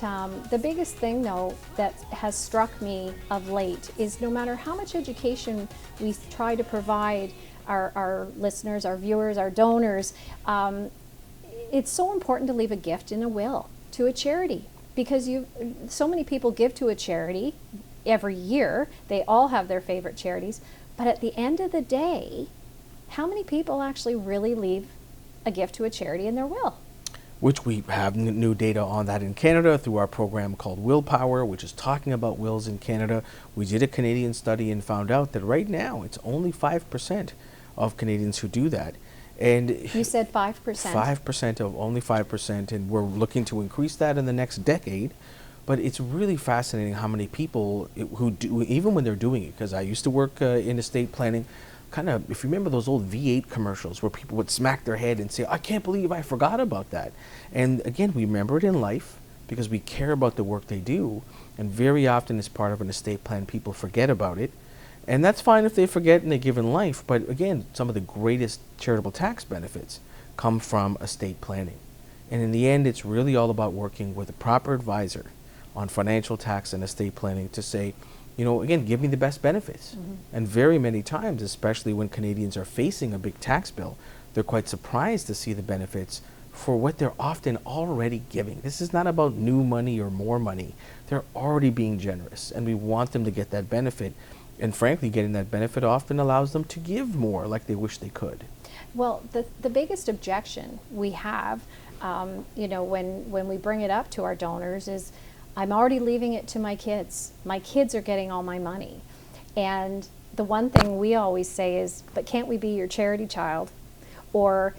the biggest thing, though, that has struck me of late is no matter how much education we try to provide our listeners, our viewers, our donors, it's so important to leave a gift in a will to a charity, because so many people give to a charity every year. They all have their favorite charities, but at the end of the day, how many people actually really leave a gift to a charity in their will? Which we have new data on that in Canada through our program called Willpower, which is talking about wills in Canada. We did a Canadian study and found out that right now it's only 5% of Canadians who do that. And you said 5%? 5% of only 5%, and we're looking to increase that in the next decade. But it's really fascinating how many people who do, even when they're doing it, because I used to work in estate planning, kind of, if you remember those old V8 commercials where people would smack their head and say, I can't believe I forgot about that. And again, we remember it in life because we care about the work they do. And very often as part of an estate plan, people forget about it. And that's fine if they forget and they give in life. But again, some of the greatest charitable tax benefits come from estate planning. And in the end, it's really all about working with a proper advisor on financial tax and estate planning to say, you know, again, give me the best benefits. Mm-hmm. And very many times, especially when Canadians are facing a big tax bill, they're quite surprised to see the benefits for what they're often already giving. This is not about new money or more money. They're already being generous, and we want them to get that benefit. And frankly, getting that benefit often allows them to give more like they wish they could. Well, the biggest objection we have, you know, when we bring it up to our donors is, I'm already leaving it to my kids. My kids are getting all my money. And the one thing we always say is, but can't we be your charity child? Or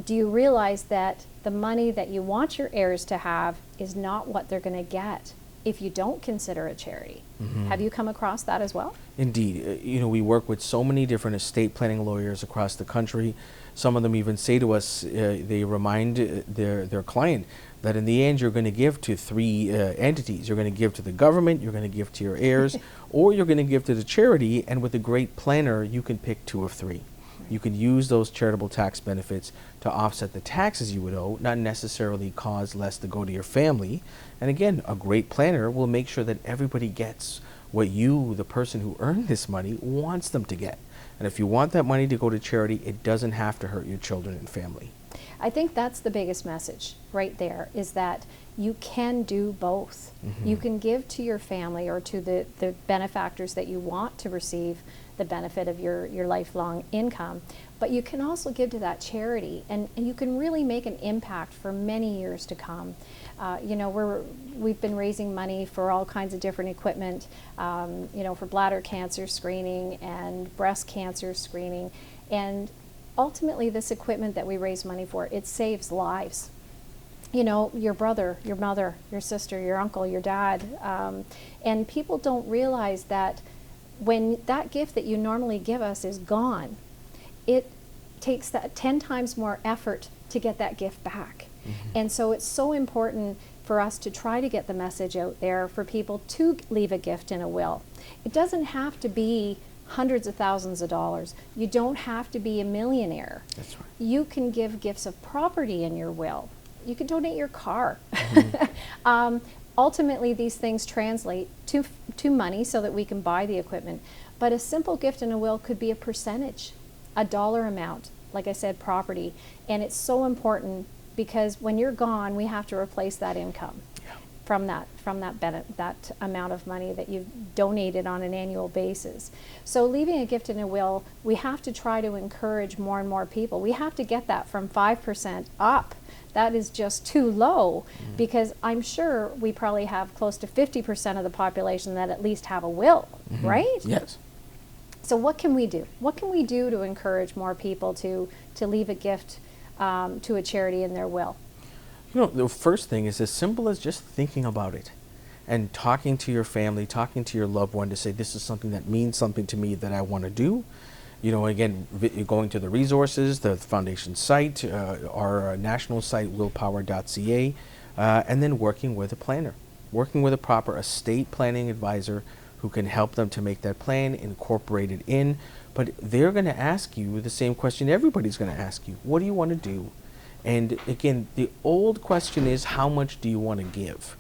do you realize that the money that you want your heirs to have is not what they're going to get if you don't consider a charity? Mm-hmm. Have you come across that as well? Indeed. You know, we work with so many different estate planning lawyers across the country. Some of them even say to us, they remind their client that in the end you're going to give to three entities. You're going to give to the government, you're going to give to your heirs, or you're going to give to the charity, and with a great planner you can pick two of three. You can use those charitable tax benefits to offset the taxes you would owe, not necessarily cause less to go to your family. And again, a great planner will make sure that everybody gets what you, the person who earned this money, wants them to get. And if you want that money to go to charity, it doesn't have to hurt your children and family. I think that's the biggest message right there, is that you can do both. Mm-hmm. You can give to your family or to the benefactors that you want to receive the benefit of your lifelong income, but you can also give to that charity, and you can really make an impact for many years to come. You know, we've been raising money for all kinds of different equipment, you know, for bladder cancer screening and breast cancer screening, and ultimately this equipment that we raise money for, it saves lives. You know, your brother, your mother, your sister, your uncle, your dad, and people don't realize that when that gift that you normally give us is gone, it takes that 10 times more effort to get that gift back. Mm-hmm. And so it's so important for us to try to get the message out there for people to leave a gift in a will. It doesn't have to be hundreds of thousands of dollars. You don't have to be a millionaire. That's right. You can give gifts of property in your will. You can donate your car. Mm-hmm. Ultimately, these things translate to money so that we can buy the equipment. But a simple gift in a will could be a percentage, a dollar amount, like I said, property. And it's so important because when you're gone, we have to replace that income from that amount of money that you've donated on an annual basis. So leaving a gift in a will, we have to try to encourage more and more people. We have to get that from 5% up. That is just too low, because I'm sure we probably have close to 50% of the population that at least have a will, mm-hmm. right? Yes. So what can we do? What can we do to encourage more people to leave a gift to a charity in their will? You know, the first thing is as simple as just thinking about it and talking to your family, talking to your loved one to say, this is something that means something to me that I want to do. You know, again, going to the resources, the foundation site, our national site, willpower.ca, and then working with a planner, working with a proper estate planning advisor who can help them to make that plan, incorporate it in. But they're going to ask you the same question everybody's going to ask you. What do you want to do? And again, the old question is, how much do you want to give?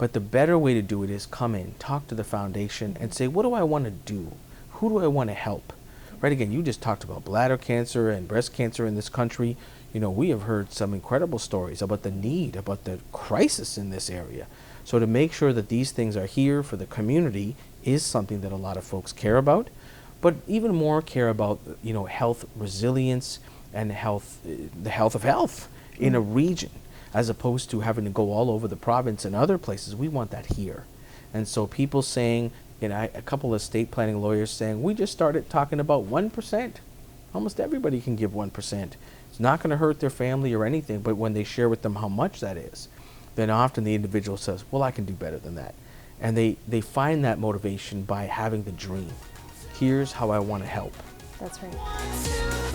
But the better way to do it is come in, talk to the foundation, and say, what do I want to do? Who do I want to help? Right, again, you just talked about bladder cancer and breast cancer in this country. You know, we have heard some incredible stories about the need, about the crisis in this area. So to make sure that these things are here for the community is something that a lot of folks care about, but even more care about, you know, health resilience and health, the health of health in a region, as opposed to having to go all over the province and other places. We want that here. And so people saying, you know, a couple of estate planning lawyers saying, we just started talking about 1%. Almost everybody can give 1%. It's not going to hurt their family or anything, but when they share with them how much that is, then often the individual says, well, I can do better than that. And they find that motivation by having the dream. Here's how I want to help. That's right.